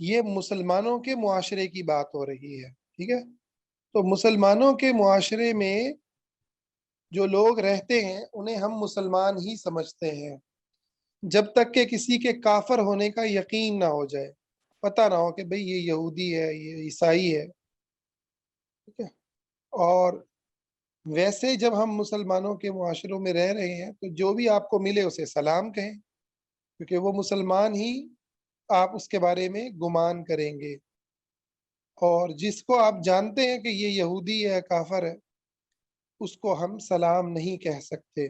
یہ مسلمانوں کے معاشرے کی بات ہو رہی ہے، ٹھیک ہے؟ تو مسلمانوں کے معاشرے میں جو لوگ رہتے ہیں انہیں ہم مسلمان ہی سمجھتے ہیں، جب تک کہ کسی کے کافر ہونے کا یقین نہ ہو جائے، پتہ نہ ہو کہ بھئی یہ یہودی ہے، یہ عیسائی ہے، ٹھیک ہے؟ اور ویسے جب ہم مسلمانوں کے معاشروں میں رہ رہے ہیں تو جو بھی آپ کو ملے اسے سلام کہیں، کیونکہ وہ مسلمان ہی آپ اس کے بارے میں گمان کریں گے، اور جس کو آپ جانتے ہیں کہ یہ یہودی ہے، کافر ہے، اس کو ہم سلام نہیں کہہ سکتے،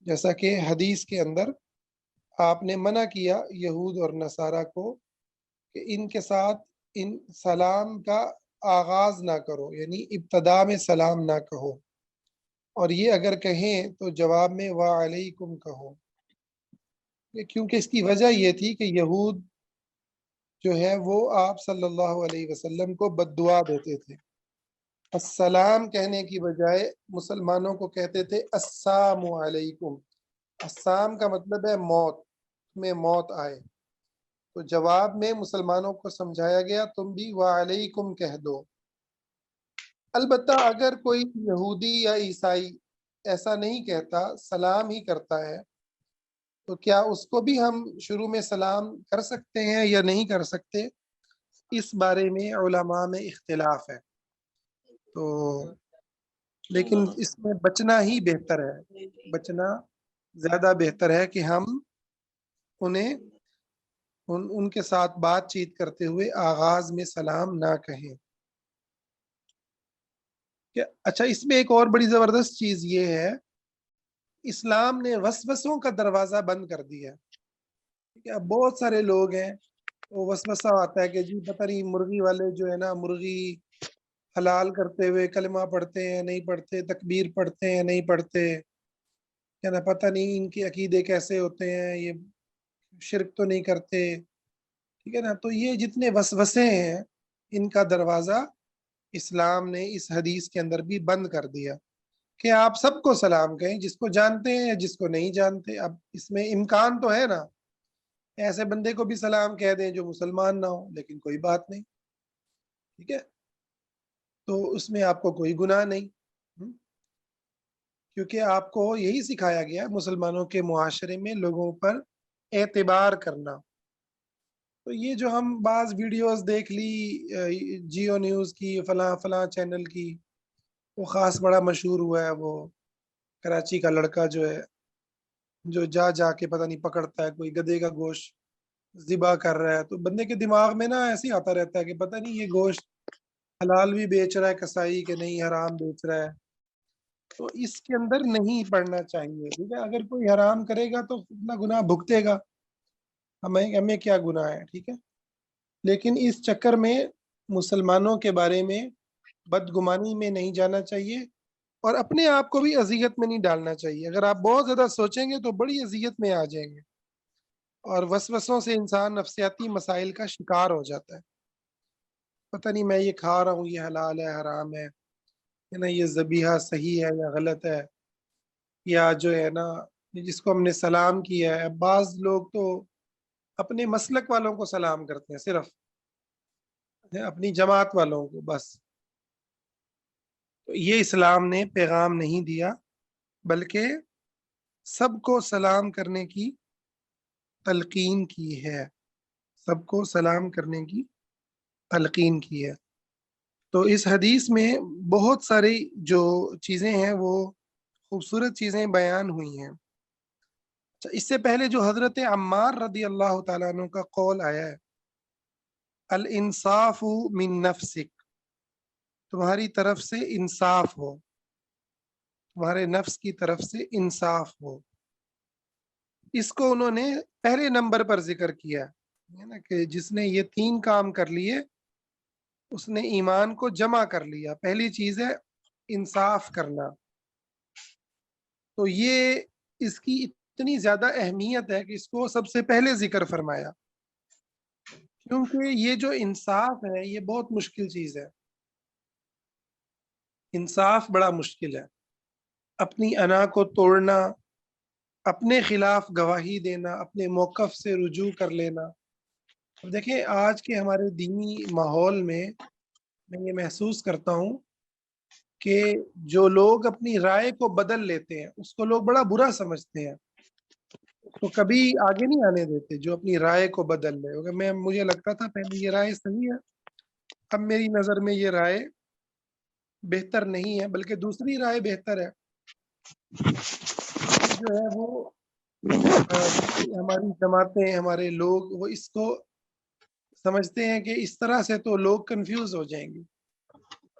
جیسا کہ حدیث کے اندر آپ نے منع کیا یہود اور نصارہ کو کہ ان کے ساتھ ان سلام کا آغاز نہ کرو، یعنی ابتدا میں سلام نہ کہو، اور یہ اگر کہیں تو جواب میں وعلیکم کہو، کیونکہ اس کی وجہ یہ تھی کہ یہود جو ہے وہ آپ صلی اللہ علیہ وسلم کو بد دعا دیتے تھے، السلام کہنے کی بجائے مسلمانوں کو کہتے تھے السلام علیکم۔ السلام کا مطلب ہے موت، میں موت آئے، تو جواب میں مسلمانوں کو سمجھایا گیا تم بھی وعلیکم کہہ دو۔ البتہ اگر کوئی یہودی یا عیسائی ایسا نہیں کہتا، سلام ہی کرتا ہے، تو کیا اس کو بھی ہم شروع میں سلام کر سکتے ہیں یا نہیں کر سکتے؟ اس بارے میں علماء میں اختلاف ہے، تو لیکن اس میں بچنا ہی بہتر ہے، بچنا زیادہ بہتر ہے کہ ہم انہیں ان کے ساتھ بات چیت کرتے ہوئے آغاز میں سلام نہ کہیں۔ اچھا، اس میں ایک اور بڑی زبردست چیز یہ ہے، اسلام نے وسوسوں کا دروازہ بند کر دیا، ٹھیک ہے؟ اب بہت سارے لوگ ہیں، وہ وسوسہ آتا ہے کہ جی پتہ نہیں مرغی والے جو ہے نا، مرغی حلال کرتے ہوئے کلمہ پڑھتے ہیں نہیں پڑھتے، تکبیر پڑھتے ہیں نہیں پڑھتے، کیا نا پتہ نہیں ان کے عقیدے کیسے ہوتے ہیں، یہ شرک تو نہیں کرتے، ٹھیک ہے نا؟ تو یہ جتنے وسوسے ہیں ان کا دروازہ اسلام نے اس حدیث کے اندر بھی بند کر دیا کہ آپ سب کو سلام کہیں، جس کو جانتے ہیں یا جس کو نہیں جانتے۔ اب اس میں امکان تو ہے نا، ایسے بندے کو بھی سلام کہہ دیں جو مسلمان نہ ہو، لیکن کوئی بات نہیں، ٹھیک ہے؟ تو اس میں آپ کو کوئی گناہ نہیں، کیونکہ آپ کو یہی سکھایا گیا مسلمانوں کے معاشرے میں لوگوں پر اعتبار کرنا۔ تو یہ جو ہم بعض ویڈیوز دیکھ لی جیو نیوز کی، فلاں فلاں چینل کی، وہ خاص بڑا مشہور ہوا ہے، وہ کراچی کا لڑکا جو ہے، جو جا جا کے پتہ نہیں پکڑتا ہے کوئی گدھے کا گوشت ذبح کر رہا ہے، تو بندے کے دماغ میں نا ایسے ہی آتا رہتا ہے کہ پتہ نہیں یہ گوشت حلال بھی بیچ رہا ہے کسائی کہ نہیں حرام بیچ رہا ہے، تو اس کے اندر نہیں پڑنا چاہیے، ٹھیک ہے؟ اگر کوئی حرام کرے گا تو اپنا گناہ بھگتے گا، ہمیں کیا گناہ ہے، ٹھیک ہے؟ لیکن اس چکر میں مسلمانوں کے بارے میں بدگمانی میں نہیں جانا چاہیے، اور اپنے آپ کو بھی اذیت میں نہیں ڈالنا چاہیے۔ اگر آپ بہت زیادہ سوچیں گے تو بڑی اذیت میں آ جائیں گے، اور وسوسوں سے انسان نفسیاتی مسائل کا شکار ہو جاتا ہے، پتہ نہیں میں یہ کھا رہا ہوں یہ حلال ہے حرام ہے، نا یہ ذبیحہ صحیح ہے یا غلط ہے، یا جو ہے نا جس کو ہم نے سلام کیا ہے، بعض لوگ تو اپنے مسلک والوں کو سلام کرتے ہیں، صرف اپنی جماعت والوں کو بس، تو یہ اسلام نے پیغام نہیں دیا، بلکہ سب کو سلام کرنے کی تلقین کی ہے، سب کو سلام کرنے کی تلقین کی ہے۔ تو اس حدیث میں بہت ساری جو چیزیں ہیں وہ خوبصورت چیزیں بیان ہوئی ہیں۔ اچھا، اس سے پہلے جو حضرت عمار رضی اللہ تعالیٰ عنہ کا قول آیا ہے، الانصاف من نفسک، تمہاری طرف سے انصاف ہو، تمہارے نفس کی طرف سے انصاف ہو، اس کو انہوں نے پہلے نمبر پر ذکر کیا ہے نا، کہ جس نے یہ 3 کام کر لیے اس نے ایمان کو جمع کر لیا۔ پہلی چیز ہے انصاف کرنا، تو یہ اس کی اتنی زیادہ اہمیت ہے کہ اس کو سب سے پہلے ذکر فرمایا، کیونکہ یہ جو انصاف ہے یہ بہت مشکل چیز ہے، انصاف بڑا مشکل ہے، اپنی انا کو توڑنا، اپنے خلاف گواہی دینا، اپنے موقف سے رجوع کر لینا، اب دیکھیں آج کے ہمارے دینی ماحول میں یہ محسوس کرتا ہوں کہ جو لوگ اپنی رائے کو بدل لیتے ہیں اس کو لوگ بڑا برا سمجھتے ہیں، تو کبھی آگے نہیں آنے دیتے جو اپنی رائے کو بدل لے. مجھے لگتا تھا پہلے یہ رائے صحیح ہے، اب میری نظر میں یہ رائے بہتر نہیں ہے بلکہ دوسری رائے بہتر ہے. جو ہے وہ ہماری جماعتیں، ہمارے لوگ وہ اس کو سمجھتے ہیں کہ اس طرح سے تو لوگ کنفیوز ہو جائیں گے،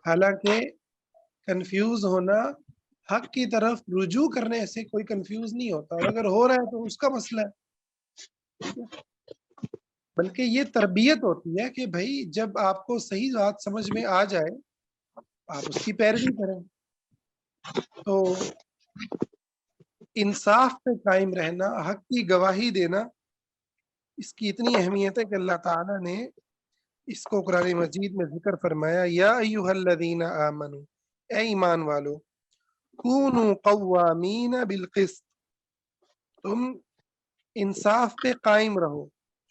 حالانکہ کنفیوز ہونا حق کی طرف رجوع کرنے سے کوئی کنفیوز نہیں ہوتا، اور اگر ہو رہا ہے تو اس کا مسئلہ ہے. بلکہ یہ تربیت ہوتی ہے کہ بھائی جب آپ کو صحیح بات سمجھ میں آ جائے آپ اس کی پیروی کریں. تو انصاف پہ قائم رہنا، حق کی گواہی دینا، اس کی اتنی اہمیت ہے کہ اللہ تعالیٰ نے اس کو قرآن مجید میں ذکر فرمایا، یا ایھا الذین آمنوا، اے ایمان والو، کونوا قوامین بالقسط، تم انصاف پہ قائم رہو،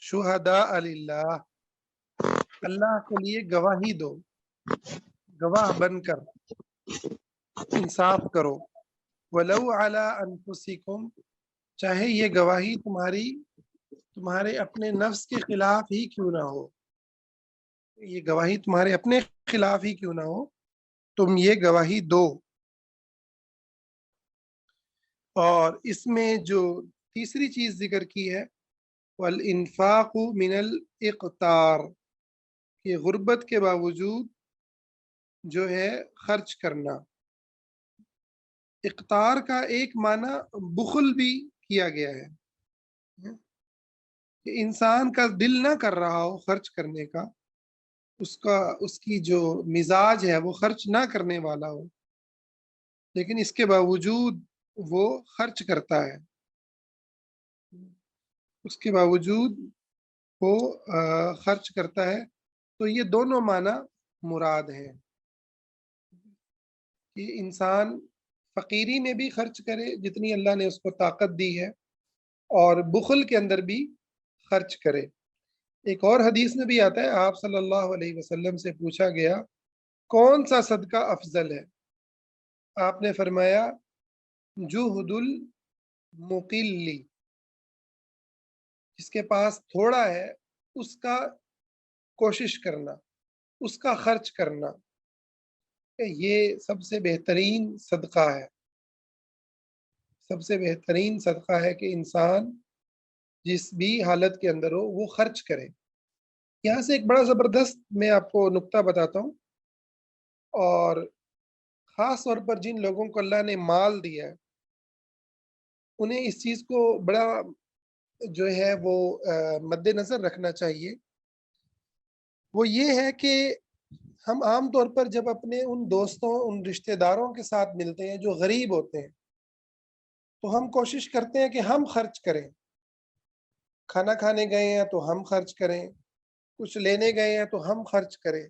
شہداء للہ، اللہ کے لیے گواہی دو، گواہ بن کر انصاف کرو، ولو علی انفسکم، چاہے یہ گواہی تمہارے اپنے نفس کے خلاف ہی کیوں نہ ہو، یہ گواہی تمہارے اپنے خلاف ہی کیوں نہ ہو، تم یہ گواہی دو. اور اس میں جو تیسری چیز ذکر کی ہے، والانفاق من الاقتار، کہ غربت کے باوجود جو ہے خرچ کرنا. اقتار کا ایک معنی بخل بھی کیا گیا ہے، کہ انسان کا دل نہ کر رہا ہو خرچ کرنے کا، اس کی جو مزاج ہے وہ خرچ نہ کرنے والا ہو، لیکن اس کے باوجود وہ خرچ کرتا ہے، اس کے باوجود وہ خرچ کرتا ہے. تو یہ دونوں معنی مراد ہیں کہ انسان فقیری میں بھی خرچ کرے جتنی اللہ نے اس کو طاقت دی ہے، اور بخل کے اندر بھی خرچ کرے. ایک اور حدیث میں بھی آتا ہے، آپ صلی اللہ علیہ وسلم سے پوچھا گیا کون سا صدقہ افضل ہے، آپ نے فرمایا جہد المقل، جس کے پاس تھوڑا ہے اس کا کوشش کرنا، اس کا خرچ کرنا، یہ سب سے بہترین صدقہ ہے. سب سے بہترین صدقہ ہے کہ انسان جس بھی حالت کے اندر ہو وہ خرچ کرے. یہاں سے ایک بڑا زبردست میں آپ کو نقطہ بتاتا ہوں، اور خاص طور پر جن لوگوں کو اللہ نے مال دیا ہے انہیں اس چیز کو بڑا جو ہے وہ مد نظر رکھنا چاہیے. وہ یہ ہے کہ ہم عام طور پر جب اپنے ان دوستوں، ان رشتہ داروں کے ساتھ ملتے ہیں جو غریب ہوتے ہیں، تو ہم کوشش کرتے ہیں کہ ہم خرچ کریں. کھانا کھانے گئے ہیں تو ہم خرچ کریں، کچھ لینے گئے ہیں تو ہم خرچ کریں.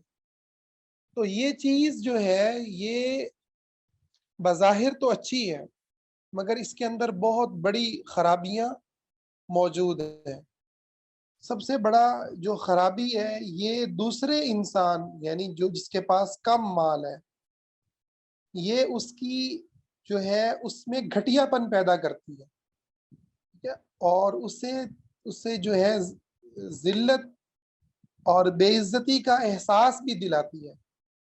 تو یہ چیز جو ہے یہ بظاہر تو اچھی ہے، مگر اس کے اندر بہت بڑی خرابیاں موجود ہیں. سب سے بڑا جو خرابی ہے یہ دوسرے انسان، یعنی جس کے پاس کم مال ہے، یہ اس کی جو ہے اس میں گھٹیا پن پیدا کرتی ہے، ٹھیک ہے، اور اس سے جو ہے ذلت اور بے عزتی کا احساس بھی دلاتی ہے.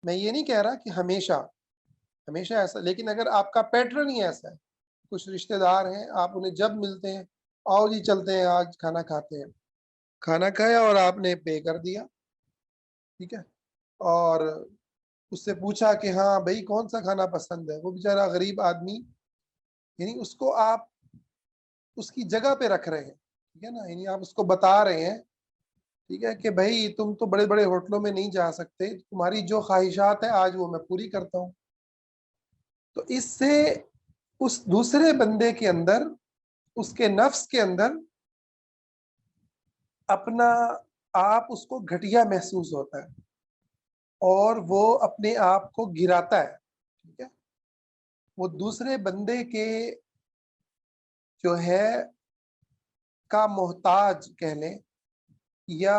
میں یہ نہیں کہہ رہا کہ ہمیشہ ایسا، لیکن اگر آپ کا پیٹرن ہی ایسا ہے، کچھ رشتہ دار ہیں آپ انہیں جب ملتے ہیں آؤ جی چلتے ہیں آج کھانا کھاتے ہیں، کھانا کھایا اور آپ نے پے کر دیا، ٹھیک ہے، اور اس سے پوچھا کہ ہاں بھائی کون سا کھانا پسند ہے، وہ بیچارہ غریب آدمی، یعنی اس کو آپ اس کی جگہ پہ رکھ رہے ہیں، ٹھیک ہے نا، یعنی آپ اس کو بتا رہے ہیں، ٹھیک ہے، کہ بھائی تم تو بڑے بڑے ہوٹلوں میں نہیں جا سکتے، تمہاری جو خواہشات ہیں آج وہ میں پوری کرتا ہوں. تو اس سے اس دوسرے بندے کے اندر، اس کے نفس کے اندر اپنا آپ اس کو گھٹیا محسوس ہوتا ہے اور وہ اپنے آپ کو گراتا ہے، ٹھیک ہے، وہ دوسرے بندے کے جو ہے کا محتاج کہہ لیں، یا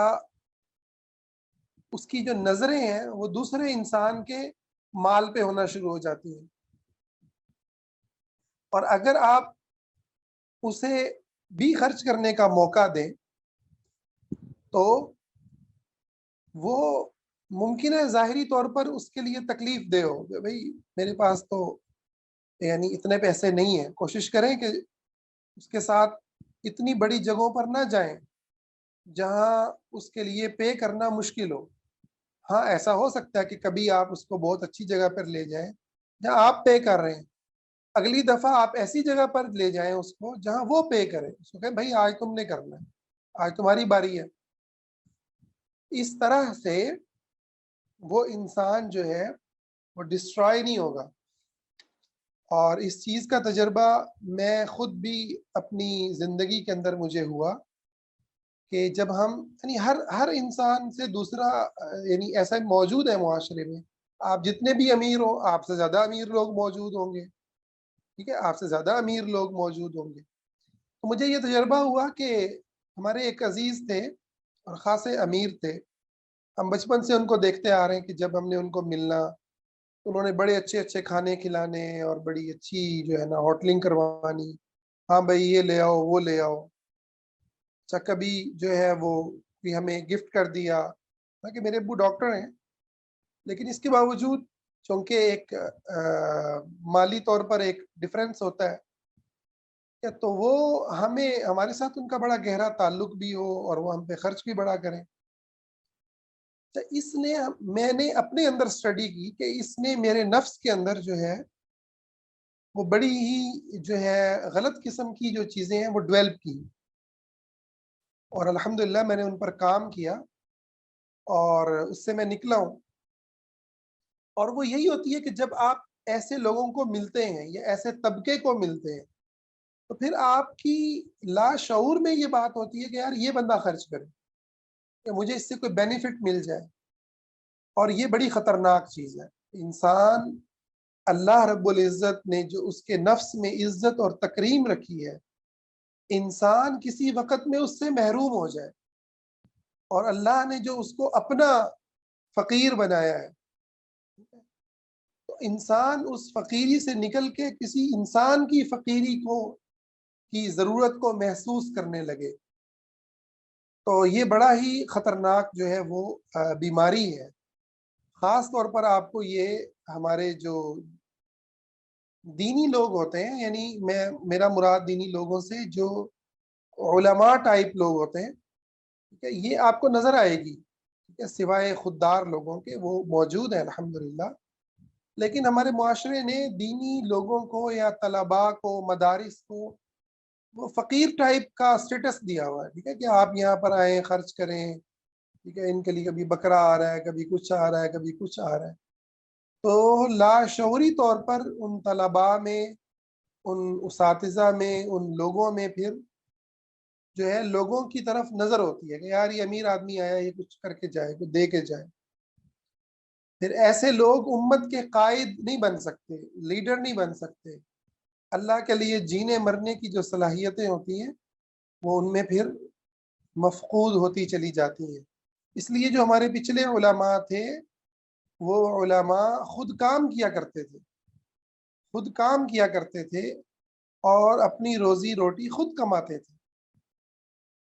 اس کی جو نظریں ہیں وہ دوسرے انسان کے مال پہ ہونا شروع ہو جاتی ہیں، اور اگر آپ اسے بھی خرچ کرنے کا موقع دیں تو وہ ممکن ہے ظاہری طور پر اس کے لیے تکلیف دہ ہو کہ بھائی میرے پاس تو یعنی اتنے پیسے نہیں ہیں، کوشش کریں کہ اس کے ساتھ اتنی بڑی جگہوں پر نہ جائیں جہاں اس کے لیے پے کرنا مشکل ہو۔ ہاں ایسا ہو سکتا ہے کہ کبھی آپ اس کو بہت اچھی جگہ پر لے جائیں جہاں آپ پے کر رہے ہیں، اگلی دفعہ آپ ایسی جگہ پر لے جائیں اس کو جہاں وہ پے کرے، اس کو کہیں بھائی آج تم نے کرنا ہے، آج تمہاری باری ہے۔ اس طرح سے وہ انسان جو ہے وہ ڈسٹرائے نہیں ہوگا۔ اور اس چیز کا تجربہ میں خود بھی اپنی زندگی کے اندر مجھے ہوا کہ جب ہم یعنی ہر انسان سے دوسرا یعنی ایسا موجود ہے معاشرے میں، آپ جتنے بھی امیر ہو آپ سے زیادہ امیر لوگ موجود ہوں گے، ٹھیک ہے، آپ سے زیادہ امیر لوگ موجود ہوں گے۔ تو مجھے یہ تجربہ ہوا کہ ہمارے ایک عزیز تھے اور خاصے امیر تھے، ہم بچپن سے ان کو دیکھتے آ رہے ہیں کہ جب ہم نے ان کو ملنا، انہوں نے بڑے اچھے اچھے کھانے کھلانے اور بڑی اچھی جو ہے نا ہوٹلنگ کروانی، ہاں بھائی یہ لے آؤ وہ لے آؤ، اچھا کبھی جو ہے وہ بھی ہمیں گفٹ کر دیا، کہ میرے ابو ڈاکٹر ہیں لیکن اس کے باوجود چونکہ ایک مالی طور پر ایک ڈفرینس ہوتا ہے تو وہ ہمیں ہمارے ساتھ ان کا بڑا گہرا تعلق بھی ہو اور وہ ہم پہ خرچ بھی بڑا کریں۔ اس نے میں نے اپنے اندر اسٹڈی کی کہ اس نے میرے نفس کے اندر جو ہے وہ بڑی ہی جو ہے غلط قسم کی جو چیزیں ہیں وہ ڈویلپ کی، اور الحمدللہ میں نے ان پر کام کیا اور اس سے میں نکلا ہوں۔ اور وہ یہی ہوتی ہے کہ جب آپ ایسے لوگوں کو ملتے ہیں یا ایسے طبقے کو ملتے ہیں تو پھر آپ کی لاشعور میں یہ بات ہوتی ہے کہ یار یہ بندہ خرچ کرے کہ مجھے اس سے کوئی بینیفٹ مل جائے، اور یہ بڑی خطرناک چیز ہے۔ انسان اللہ رب العزت نے جو اس کے نفس میں عزت اور تکریم رکھی ہے، انسان کسی وقت میں اس سے محروم ہو جائے، اور اللہ نے جو اس کو اپنا فقیر بنایا ہے تو انسان اس فقیری سے نکل کے کسی انسان کی فقیری کو کی ضرورت کو محسوس کرنے لگے، تو یہ بڑا ہی خطرناک جو ہے وہ بیماری ہے۔ خاص طور پر آپ کو یہ ہمارے جو دینی لوگ ہوتے ہیں، یعنی میرا مراد دینی لوگوں سے جو علماء ٹائپ لوگ ہوتے ہیں، ٹھیک ہے، یہ آپ کو نظر آئے گی، ٹھیک ہے، سوائے خوددار لوگوں کے وہ موجود ہیں الحمدللہ، لیکن ہمارے معاشرے نے دینی لوگوں کو یا طلباء کو مدارس کو وہ فقیر ٹائپ کا اسٹیٹس دیا ہوا ہے، ٹھیک ہے، کہ آپ یہاں پر آئیں خرچ کریں، ٹھیک ہے، ان کے لیے کبھی بکرا آ رہا ہے، کبھی کچھ آ رہا ہے، کبھی کچھ آ رہا ہے۔ تو لاشعوری طور پر ان طلباء میں، ان اساتذہ میں، ان لوگوں میں پھر جو ہے لوگوں کی طرف نظر ہوتی ہے کہ یار یہ امیر آدمی آیا، یہ کچھ کر کے جائے، کچھ دے کے جائے۔ پھر ایسے لوگ امت کے قائد نہیں بن سکتے، لیڈر نہیں بن سکتے۔ اللہ کے لیے جینے مرنے کی جو صلاحیتیں ہوتی ہیں وہ ان میں پھر مفقود ہوتی چلی جاتی ہیں۔ اس لیے جو ہمارے پچھلے علماء تھے وہ علماء خود کام کیا کرتے تھے، خود کام کیا کرتے تھے اور اپنی روزی روٹی خود کماتے تھے۔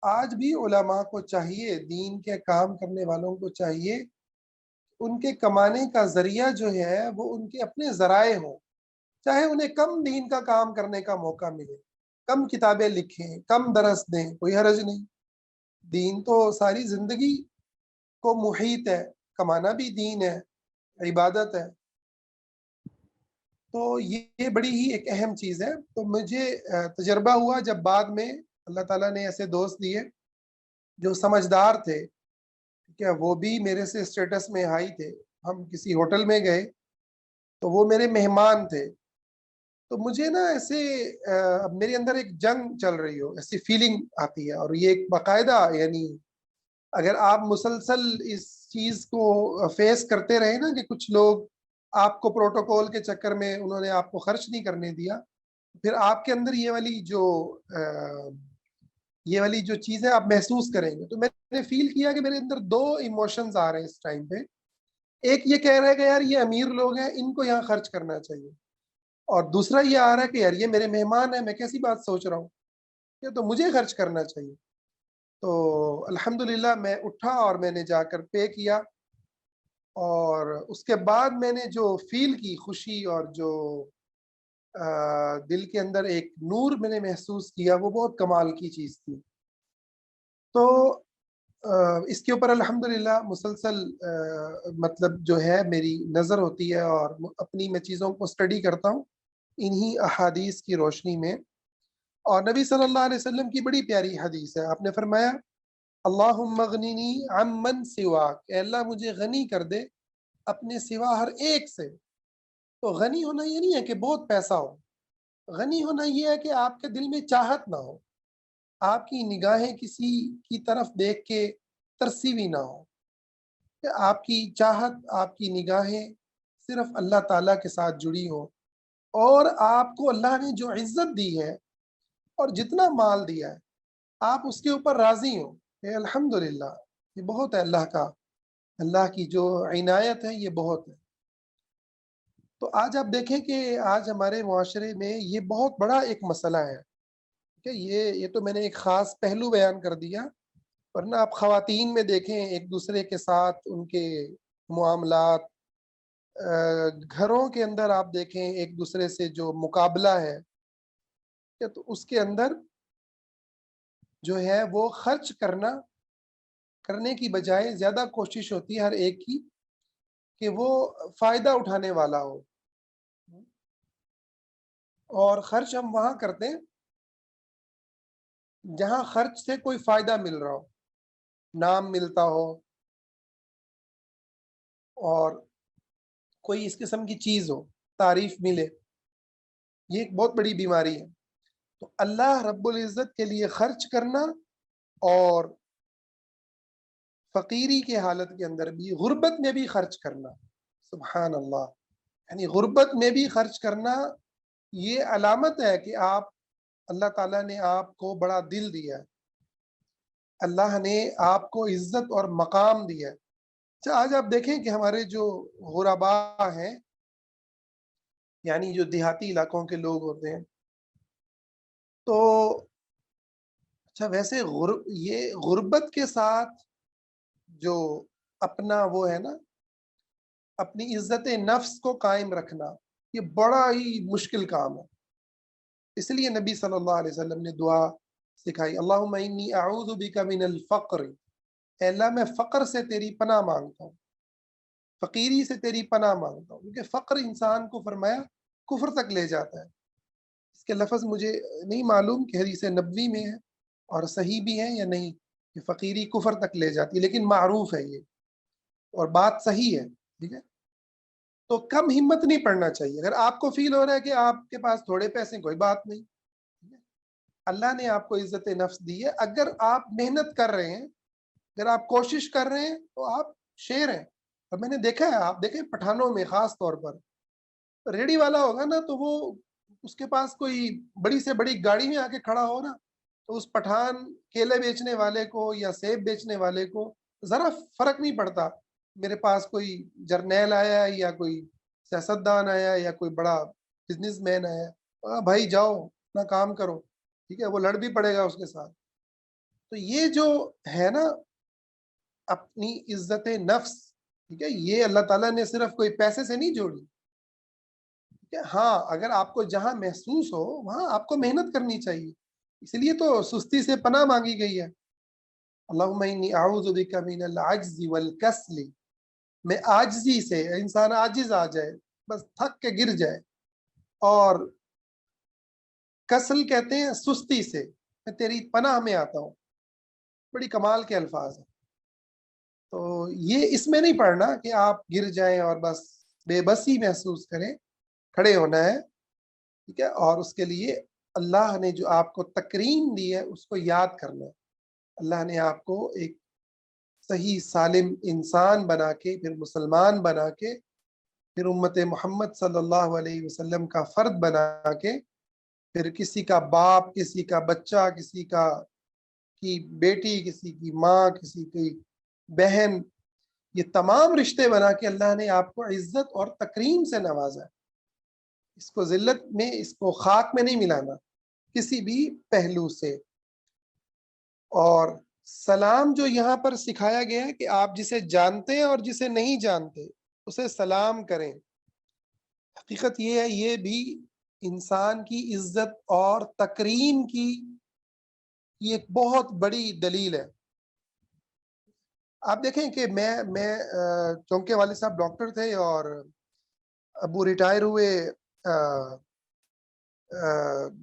آج بھی علماء کو چاہیے، دین کے کام کرنے والوں کو چاہیے ان کے کمانے کا ذریعہ جو ہے وہ ان کے اپنے ذرائع ہوں، چاہے انہیں کم دین کا کام کرنے کا موقع ملے، کم کتابیں لکھیں، کم درس دیں، کوئی حرج نہیں۔ دین تو ساری زندگی کو محیط ہے، کمانا بھی دین ہے، عبادت ہے۔ تو یہ بڑی ہی ایک اہم چیز ہے۔ تو مجھے تجربہ ہوا جب بعد میں اللہ تعالیٰ نے ایسے دوست دیے جو سمجھدار تھے، ٹھیک ہے، وہ بھی میرے سے اسٹیٹس میں ہائی تھے، ہم کسی ہوٹل میں گئے تو وہ میرے مہمان تھے، تو مجھے نا ایسے میرے اندر ایک جنگ چل رہی ہو ایسی فیلنگ آتی ہے، اور یہ ایک باقاعدہ یعنی اگر آپ مسلسل اس چیز کو فیس کرتے رہے نا کہ کچھ لوگ آپ کو پروٹوکول کے چکر میں انہوں نے آپ کو خرچ نہیں کرنے دیا، پھر آپ کے اندر یہ والی جو یہ والی جو چیز ہے آپ محسوس کریں گے. تو میں نے فیل کیا کہ میرے اندر دو ایموشنز آ رہے ہیں اس ٹائم پہ. ایک یہ کہہ رہا ہے کہ یار یہ امیر لوگ ہیں، ان کو یہاں خرچ کرنا چاہیے، اور دوسرا یہ آ رہا ہے کہ یار یہ میرے مہمان ہیں، میں کیسی بات سوچ رہا ہوں، یہ تو مجھے خرچ کرنا چاہیے. تو الحمدللہ میں اٹھا اور میں نے جا کر پے کیا، اور اس کے بعد میں نے جو فیل کی خوشی اور جو دل کے اندر ایک نور میں نے محسوس کیا، وہ بہت کمال کی چیز تھی. تو اس کے اوپر الحمدللہ مسلسل مطلب جو ہے میری نظر ہوتی ہے، اور اپنی میں چیزوں کو اسٹڈی کرتا ہوں انہی احادیث کی روشنی میں. اور نبی صلی اللہ علیہ وسلم کی بڑی پیاری حدیث ہے. آپ نے فرمایا اللہم اغننی عمن سواک، اے اللہ مجھے غنی کر دے اپنے سوا ہر ایک سے. تو غنی ہونا یہ نہیں ہے کہ بہت پیسہ ہو، غنی ہونا یہ ہے کہ آپ کے دل میں چاہت نہ ہو، آپ کی نگاہیں کسی کی طرف دیکھ کے ترسی بھی نہ ہو، کہ آپ کی چاہت، آپ کی نگاہیں صرف اللہ تعالیٰ کے ساتھ جڑی ہوں، اور آپ کو اللہ نے جو عزت دی ہے اور جتنا مال دیا ہے آپ اس کے اوپر راضی ہوں کہ الحمدللہ یہ بہت ہے اللہ کا، اللہ کی جو عنایت ہے یہ بہت ہے. تو آج آپ دیکھیں کہ آج ہمارے معاشرے میں یہ بہت بڑا ایک مسئلہ ہے کہ یہ تو میں نے ایک خاص پہلو بیان کر دیا، ورنہ آپ خواتین میں دیکھیں ایک دوسرے کے ساتھ ان کے معاملات، گھروں کے اندر آپ دیکھیں ایک دوسرے سے جو مقابلہ ہے، تو اس کے اندر جو ہے وہ خرچ کرنے کی بجائے زیادہ کوشش ہوتی ہے ہر ایک کی کہ وہ فائدہ اٹھانے والا ہو، اور خرچ ہم وہاں کرتے ہیں جہاں خرچ سے کوئی فائدہ مل رہا ہو، نام ملتا ہو اور کوئی اس قسم کی چیز ہو، تعریف ملے. یہ ایک بہت بڑی بیماری ہے. تو اللہ رب العزت کے لیے خرچ کرنا، اور فقیری کے حالت کے اندر بھی، غربت میں بھی خرچ کرنا، سبحان اللہ، یعنی غربت میں بھی خرچ کرنا یہ علامت ہے کہ آپ، اللہ تعالیٰ نے آپ کو بڑا دل دیا ہے، اللہ نے آپ کو عزت اور مقام دیا ہے. اچھا آج آپ دیکھیں کہ ہمارے جو غرباء ہیں، یعنی جو دیہاتی علاقوں کے لوگ ہوتے ہیں، تو اچھا ویسے یہ غربت کے ساتھ جو اپنا وہ ہے نا، اپنی عزت نفس کو قائم رکھنا، یہ بڑا ہی مشکل کام ہے. اس لیے نبی صلی اللہ علیہ وسلم نے دعا سکھائی، اللہم انی اعوذ بک من الفقر، اے اللہ میں فقر سے تیری پناہ مانگتا ہوں، فقیری سے تیری پناہ مانگتا ہوں، کیونکہ فقر انسان کو فرمایا کفر تک لے جاتا ہے. اس کے لفظ مجھے نہیں معلوم کہ حدیث نبوی میں ہے اور صحیح بھی ہے یا نہیں، کہ فقیری کفر تک لے جاتی ہے، لیکن معروف ہے یہ اور بات صحیح ہے. ٹھیک ہے، تو کم ہمت نہیں پڑنا چاہیے. اگر آپ کو فیل ہو رہا ہے کہ آپ کے پاس تھوڑے پیسے، کوئی بات نہیں، اللہ نے آپ کو عزت نفس دی ہے. اگر آپ محنت کر رہے ہیں، اگر آپ کوشش کر رہے ہیں، تو آپ شیر ہیں. اور میں نے دیکھا ہے، آپ دیکھیں پٹھانوں میں خاص طور پر ریڑی والا ہوگا نا، تو وہ اس کے پاس کوئی بڑی سے بڑی گاڑی میں آ کے کھڑا ہو نا، تو اس پٹھان کیلے بیچنے والے کو یا سیب بیچنے والے کو ذرا فرق نہیں پڑتا، میرے پاس کوئی جرنیل آیا یا کوئی سیاستدان آیا یا کوئی بڑا بزنس مین آیا، بھائی جاؤ اپنا کام کرو. ٹھیک ہے، وہ لڑ بھی پڑے گا اس کے ساتھ. تو یہ جو ہے نا اپنی عزت نفس، ٹھیک ہے، یہ اللہ تعالیٰ نے صرف کوئی پیسے سے نہیں جوڑی. ٹھیک ہے، ہاں اگر آپ کو جہاں محسوس ہو وہاں آپ کو محنت کرنی چاہیے. اس لیے تو سستی سے پناہ مانگی گئی ہے، اللہم انی اعوذ بک من العجز والکسل، میں عاجزی سے، انسان عاجز آ جائے، بس تھک کے گر جائے، اور کسل کہتے ہیں سستی سے، میں تیری پناہ میں آتا ہوں. بڑی کمال کے الفاظ ہیں. تو یہ اس میں نہیں پڑھنا کہ آپ گر جائیں اور بس بے بسی محسوس کریں، کھڑے ہونا ہے. ٹھیک ہے، اور اس کے لیے اللہ نے جو آپ کو تکریم دی ہے اس کو یاد کرنا ہے. اللہ نے آپ کو ایک صحیح سالم انسان بنا کے، پھر مسلمان بنا کے، پھر امت محمد صلی اللہ علیہ وسلم کا فرد بنا کے، پھر کسی کا باپ، کسی کا بچہ، کسی کا کی بیٹی، کسی کی ماں، کسی کی بہن، یہ تمام رشتے بنا کے اللہ نے آپ کو عزت اور تکریم سے نوازا ہے. اس کو ذلت میں، اس کو خاک میں نہیں ملانا کسی بھی پہلو سے. اور سلام جو یہاں پر سکھایا گیا ہے کہ آپ جسے جانتے ہیں اور جسے نہیں جانتے اسے سلام کریں، حقیقت یہ ہے یہ بھی انسان کی عزت اور تکریم کی یہ ایک بہت بڑی دلیل ہے. آپ دیکھیں کہ میں چونکہ والد صاحب ڈاکٹر تھے اور ابو ریٹائر ہوئے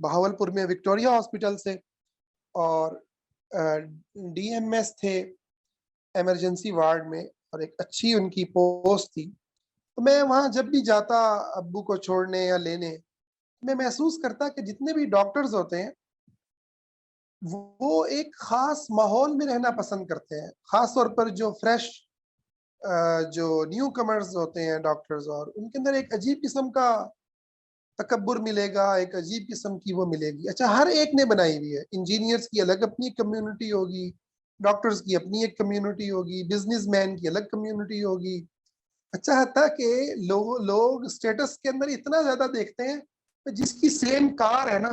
بہاولپور میں وکٹوریا ہاسپٹل سے، اور ڈی ایم ایس تھے ایمرجنسی وارڈ میں، اور ایک اچھی ان کی پوسٹ تھی. تو میں وہاں جب بھی جاتا ابو کو چھوڑنے یا لینے، میں محسوس کرتا کہ جتنے بھی ڈاکٹرز ہوتے ہیں وہ ایک خاص ماحول میں رہنا پسند کرتے ہیں، خاص طور پر جو فریش جو نیو کمرز ہوتے ہیں ڈاکٹرز، اور ان کے اندر ایک عجیب قسم کا تکبر ملے گا، ایک عجیب قسم کی وہ ملے گی. اچھا، ہر ایک نے بنائی ہوئی ہے. انجینئرز کی الگ اپنی کمیونٹی ہوگی، ڈاکٹرز کی اپنی ایک کمیونٹی ہوگی، بزنس مین کی الگ کمیونٹی ہوگی. اچھا، حتیٰ کہ لوگ اسٹیٹس کے اندر اتنا زیادہ دیکھتے ہیں کہ جس کی سیم کار ہے نا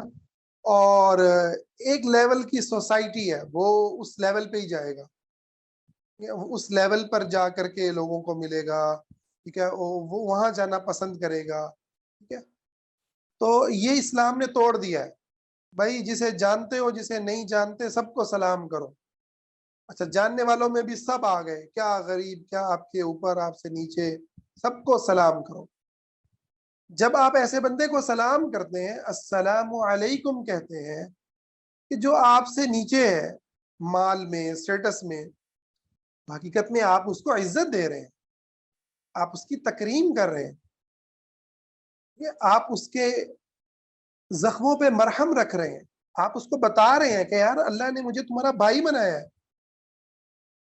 اور ایک لیول کی سوسائٹی ہے، وہ اس لیول پہ ہی جائے گا، اس لیول پر جا کر کے لوگوں کو ملے گا. ٹھیک ہے، وہ وہاں جانا پسند کرے گا. ٹھیک ہے، تو یہ اسلام نے توڑ دیا ہے. بھائی جسے جانتے ہو جسے نہیں جانتے سب کو سلام کرو. اچھا، جاننے والوں میں بھی سب آ گئے، کیا غریب، کیا آپ کے اوپر، آپ سے نیچے، سب کو سلام کرو. جب آپ ایسے بندے کو سلام کرتے ہیں، السلام علیکم کہتے ہیں، کہ جو آپ سے نیچے ہے مال میں، اسٹیٹس میں، حقیقت میں آپ اس کو عزت دے رہے ہیں، آپ اس کی تکریم کر رہے ہیں، آپ اس کے زخموں پہ مرہم رکھ رہے ہیں، آپ اس کو بتا رہے ہیں کہ یار اللہ نے مجھے تمہارا بھائی بنایا ہے.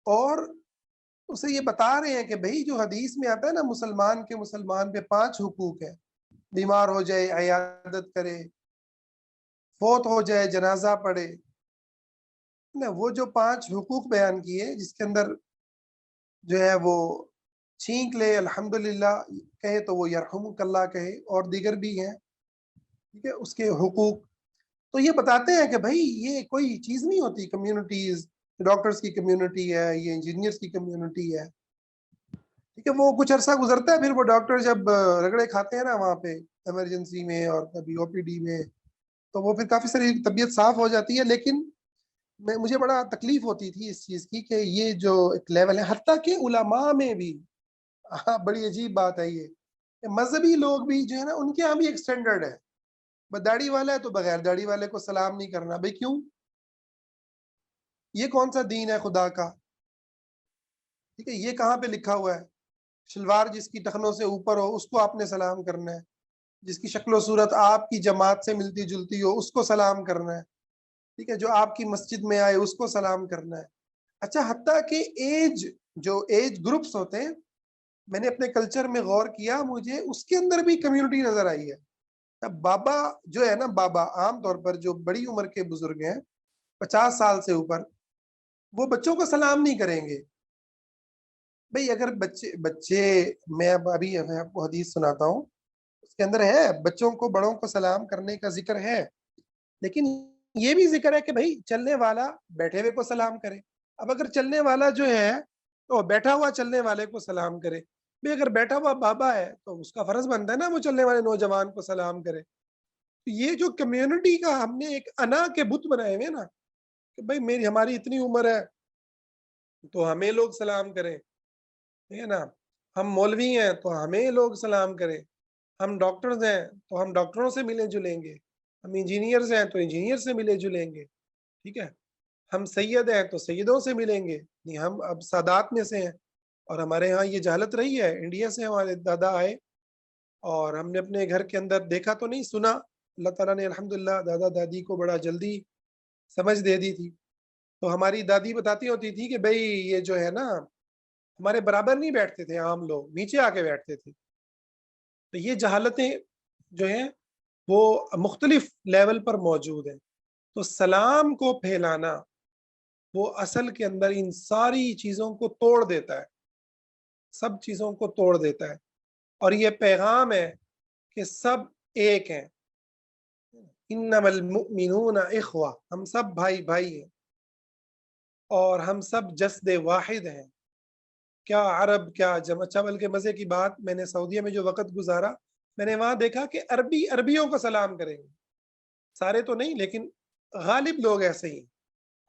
اور اسے یہ بتا رہے ہیں کہ بھائی جو حدیث میں آتا ہے نا، مسلمان پہ 5 حقوق ہیں: بیمار ہو جائے عیادت کرے، فوت ہو جائے جنازہ پڑھے. وہ جو 5 حقوق بیان کیے، جس کے اندر جو ہے وہ چھینک لے الحمدللہ کہے تو وہ یرحمک اللہ کہے، اور دیگر بھی ہیں. ٹھیک ہے، اس کے حقوق تو یہ بتاتے ہیں کہ بھائی یہ کوئی چیز نہیں ہوتی. کمیونٹیز، ڈاکٹرز کی کمیونٹی ہے، یہ انجینئرز کی کمیونٹی ہے. ٹھیک ہے، وہ کچھ عرصہ گزرتا ہے، پھر وہ ڈاکٹر جب رگڑے کھاتے ہیں نا وہاں پہ ایمرجنسی میں اور کبھی او پی ڈی میں، تو وہ پھر کافی ساری طبیعت صاف ہو جاتی ہے. لیکن مجھے بڑا تکلیف ہوتی تھی اس چیز کی کہ یہ جو ایک لیول ہے، حتیٰ کہ علماء میں بھی بڑی عجیب بات ہے یہ، مذہبی لوگ بھی جو ہے نا ان کے یہاں بھی ایک سٹینڈرڈ ہے. داڑھی والا ہے تو بغیر داڑھی والے کو سلام نہیں کرنا. بھائی کیوں؟ یہ کون سا دین ہے خدا کا؟ ٹھیک ہے، یہ کہاں پہ لکھا ہوا ہے؟ شلوار جس کی ٹخنوں سے اوپر ہو اس کو آپ نے سلام کرنا ہے، جس کی شکل و صورت آپ کی جماعت سے ملتی جلتی ہو اس کو سلام کرنا ہے. ٹھیک ہے، جو آپ کی مسجد میں آئے اس کو سلام کرنا ہے. اچھا، حتیٰ کہ جو ایج گروپس ہوتے ہیں، میں نے اپنے کلچر میں غور کیا، مجھے اس کے اندر بھی کمیونٹی نظر آئی ہے. بابا جو ہے نا، بابا عام طور پر جو بڑی عمر کے بزرگ ہیں 50 سال سے اوپر، وہ بچوں کو سلام نہیں کریں گے. بھئی اگر بچے میں ابھی آپ کو حدیث سناتا ہوں، اس کے اندر ہے بچوں کو بڑوں کو سلام کرنے کا ذکر ہے، لیکن یہ بھی ذکر ہے کہ بھئی چلنے والا بیٹھے ہوئے کو سلام کرے. اب اگر چلنے والا جو ہے تو بیٹھا ہوا چلنے والے کو سلام کرے. بھئی اگر بیٹھا ہوا بابا ہے تو اس کا فرض بنتا ہے نا وہ چلنے والے نوجوان کو سلام کرے. یہ جو کمیونٹی کا ہم نے ایک انا کے بت بنائے ہوئے نا، کہ بھئی ہماری اتنی عمر ہے تو ہمیں لوگ سلام کریں، ٹھیک ہے نا، ہم مولوی ہیں تو ہمیں لوگ سلام کریں، ہم ڈاکٹرز ہیں تو ہم ڈاکٹروں سے ملیں جلیں گے، ہم انجینئرز ہیں تو انجینئر سے ملے جلیں گے. ٹھیک ہے، ہم سید ہیں تو سیدوں سے ملیں گے. نہیں، ہم اب سادات میں سے ہیں، اور ہمارے ہاں یہ جہالت رہی ہے. انڈیا سے ہمارے دادا آئے اور ہم نے اپنے گھر کے اندر دیکھا تو نہیں، سنا. اللہ تعالیٰ نے الحمدللہ دادا دادی کو بڑا جلدی سمجھ دے دی تھی. تو ہماری دادی بتاتی ہوتی تھی کہ بھئی یہ جو ہے نا ہمارے برابر نہیں بیٹھتے تھے، عام لوگ نیچے آ کے بیٹھتے تھے. تو یہ جہالتیں جو ہیں وہ مختلف لیول پر موجود ہیں. تو سلام کو پھیلانا وہ اصل کے اندر ان ساری چیزوں کو توڑ دیتا ہے، سب چیزوں کو توڑ دیتا ہے، اور یہ پیغام ہے کہ سب ایک ہیں، انما المؤمنون اخوہ، ہم سب بھائی بھائی ہیں اور ہم سب جسد واحد ہیں۔ کیا عرب، کیا جمع چاول کے مزے کی بات، میں نے سعودیہ میں جو وقت گزارا میں نے وہاں دیکھا کہ عربی عربیوں کو سلام کریں گے، سارے تو نہیں لیکن غالب لوگ ایسے ہی،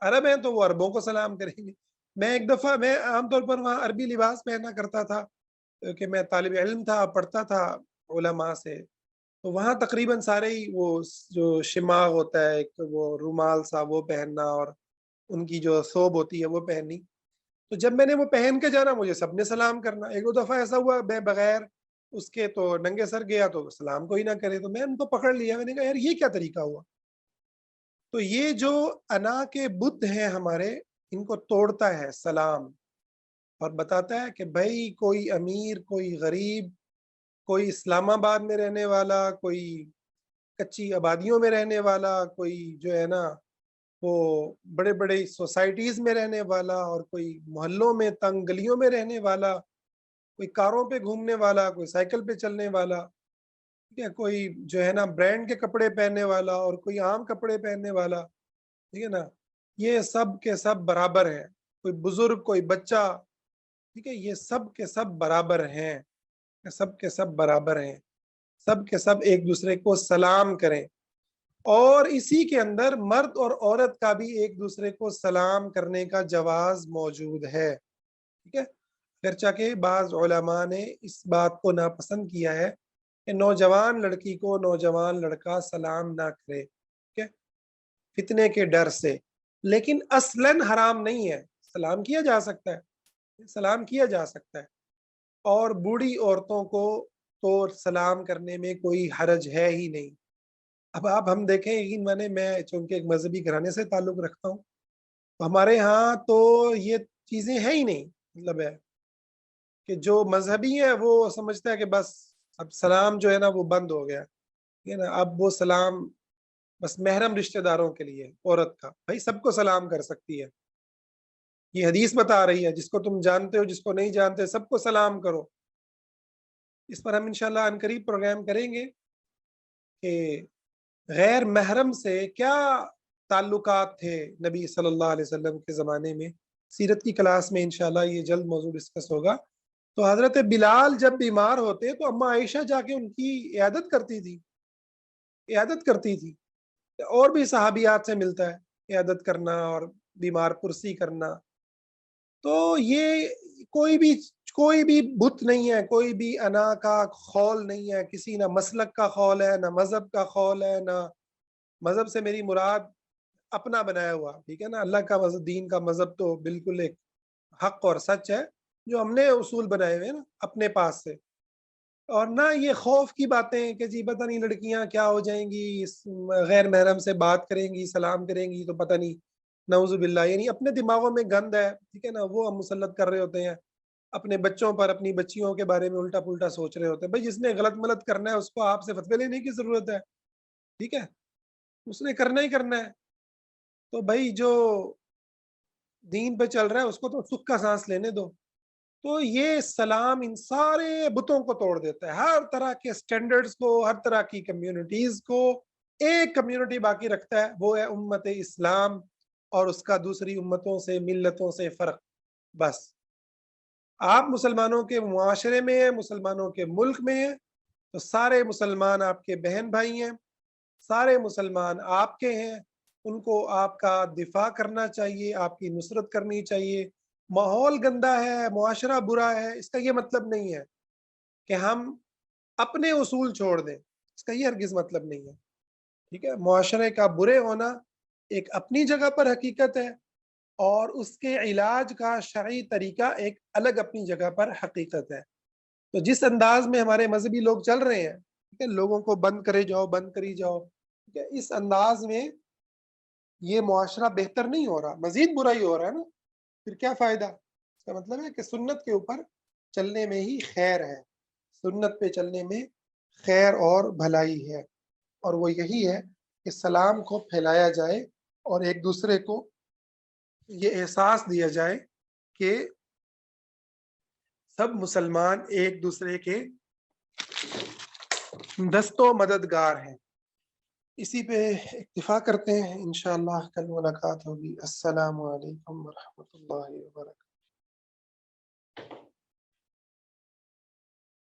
عرب ہیں تو وہ عربوں کو سلام کریں گے۔ میں ایک دفعہ میں عام طور پر وہاں عربی لباس پہنا کرتا تھا کہ میں طالب علم تھا، پڑھتا تھا علماء سے، تو وہاں تقریباً سارے ہی وہ جو شماغ ہوتا ہے ایک وہ رومال سا وہ پہننا اور ان کی جو ثوب ہوتی ہے وہ پہننی، تو جب میں نے وہ پہن کے جانا مجھے سب نے سلام کرنا۔ ایک دو دفعہ ایسا ہوا میں بغیر اس کے تو ننگے سر گیا تو سلام کوئی نہ کرے، تو میں ان کو پکڑ لیا، میں نے کہا یار یہ کیا طریقہ ہوا؟ تو یہ جو انا کے بت ہیں ہمارے، ان کو توڑتا ہے سلام، اور بتاتا ہے کہ بھائی کوئی امیر، کوئی غریب، کوئی اسلام آباد میں رہنے والا، کوئی کچی آبادیوں میں رہنے والا، کوئی جو ہے نا وہ بڑے بڑے سوسائٹیز میں رہنے والا، اور کوئی محلوں میں تنگ گلیوں میں رہنے والا، کوئی کاروں پہ گھومنے والا، کوئی سائیکل پہ چلنے والا، ٹھیک ہے، کوئی جو ہے نا برانڈ کے کپڑے پہننے والا اور کوئی عام کپڑے پہننے والا، ٹھیک ہے نا، یہ سب کے سب برابر ہیں، کوئی بزرگ، کوئی بچہ، ٹھیک ہے، یہ سب کے سب برابر ہیں، سب کے سب برابر ہیں، سب کے سب ایک دوسرے کو سلام کریں، اور اسی کے اندر مرد اور عورت کا بھی ایک دوسرے کو سلام کرنے کا جواز موجود ہے، ٹھیک ہے، اگرچہ کہ بعض علماء نے اس بات کو ناپسند کیا ہے کہ نوجوان لڑکی کو نوجوان لڑکا سلام نہ کرے، ٹھیک ہے، فتنے کے ڈر سے، لیکن اصلاً حرام نہیں ہے، سلام کیا جا سکتا ہے، سلام کیا جا سکتا ہے، اور بوڑھی عورتوں کو تو سلام کرنے میں کوئی حرج ہے ہی نہیں۔ اب آپ ہم دیکھیں، یقین مانے میں چونکہ ایک مذہبی گھرانے سے تعلق رکھتا ہوں، تو ہمارے ہاں تو یہ چیزیں ہیں ہی نہیں، مطلب ہے کہ جو مذہبی ہے وہ سمجھتا ہے کہ بس اب سلام جو ہے نا وہ بند ہو گیا، ٹھیک ہے نا، اب وہ سلام بس محرم رشتہ داروں کے لیے، عورت کا بھائی سب کو سلام کر سکتی ہے، یہ حدیث بتا رہی ہے، جس کو تم جانتے ہو جس کو نہیں جانتے سب کو سلام کرو۔ اس پر ہم انشاءاللہ عنقریب پروگرام کریں گے کہ غیر محرم سے کیا تعلقات تھے نبی صلی اللہ علیہ وسلم کے زمانے میں، سیرت کی کلاس میں انشاءاللہ یہ جلد موضوع ڈسکس ہوگا۔ تو حضرت بلال جب بیمار ہوتے تو اما عائشہ جا کے ان کی عیادت کرتی تھی، اور بھی صحابیات سے ملتا ہے عیادت کرنا اور بیمار پرسی کرنا۔ تو یہ کوئی بھی بت نہیں ہے، کوئی بھی انا کا خول نہیں ہے، کسی نہ مسلک کا خول ہے، نہ مذہب کا خول ہے، نہ مذہب سے میری مراد اپنا بنایا ہوا، ٹھیک ہے نا، اللہ کا مذہب، دین کا مذہب تو بالکل ایک حق اور سچ ہے جو ہم نے اصول بنائے ہوئے ہیں نا اپنے پاس سے، اور نہ یہ خوف کی باتیں کہ جی پتہ نہیں لڑکیاں کیا ہو جائیں گی، غیر محرم سے بات کریں گی، سلام کریں گی تو پتہ نہیں، نعوذ باللہ، یعنی اپنے دماغوں میں گند ہے، ٹھیک ہے نا، وہ ہم مسلط کر رہے ہوتے ہیں اپنے بچوں پر، اپنی بچیوں کے بارے میں الٹا پلٹا سوچ رہے ہوتے ہیں۔ بھائی جس نے غلط ملت کرنا ہے اس کو آپ سے فتوی لینے کی ضرورت ہے، ٹھیک ہے، اس نے کرنا ہی کرنا ہے، تو بھائی جو دین پہ چل رہا ہے اس کو تو سکھ کا سانس لینے دو۔ تو یہ سلام ان سارے بتوں کو توڑ دیتا ہے، ہر طرح کے سٹینڈرڈز کو، ہر طرح کی کمیونٹیز کو ایک کمیونٹی باقی رکھتا ہے، وہ ہے امت اسلام، اور اس کا دوسری امتوں سے، ملتوں سے فرق بس۔ آپ مسلمانوں کے معاشرے میں ہیں، مسلمانوں کے ملک میں ہیں، تو سارے مسلمان آپ کے بہن بھائی ہیں، سارے مسلمان آپ کے ہیں، ان کو آپ کا دفاع کرنا چاہیے، آپ کی نصرت کرنی چاہیے۔ ماحول گندا ہے، معاشرہ برا ہے، اس کا یہ مطلب نہیں ہے کہ ہم اپنے اصول چھوڑ دیں، اس کا یہ ہرگز مطلب نہیں ہے، ٹھیک ہے، معاشرے کا برے ہونا ایک اپنی جگہ پر حقیقت ہے، اور اس کے علاج کا شرعی طریقہ ایک الگ اپنی جگہ پر حقیقت ہے۔ تو جس انداز میں ہمارے مذہبی لوگ چل رہے ہیں، ٹھیک ہے، لوگوں کو بند کرے جاؤ، بند کری جاؤ، ٹھیک ہے، اس انداز میں یہ معاشرہ بہتر نہیں ہو رہا، مزید برا ہی ہو رہا ہے نا، پھر کیا فائدہ؟ اس کا مطلب ہے کہ سنت کے اوپر چلنے میں ہی خیر ہے، سنت پہ چلنے میں خیر اور بھلائی ہے، اور وہ یہی ہے کہ سلام کو پھیلایا جائے اور ایک دوسرے کو یہ احساس دیا جائے کہ سب مسلمان ایک دوسرے کے دست و مددگار ہیں۔ اسی پہ اکتفا کرتے ہیں، انشاءاللہ کل ملاقات ہوگی۔ السلام علیکم ورحمۃ اللہ وبرکاتہ۔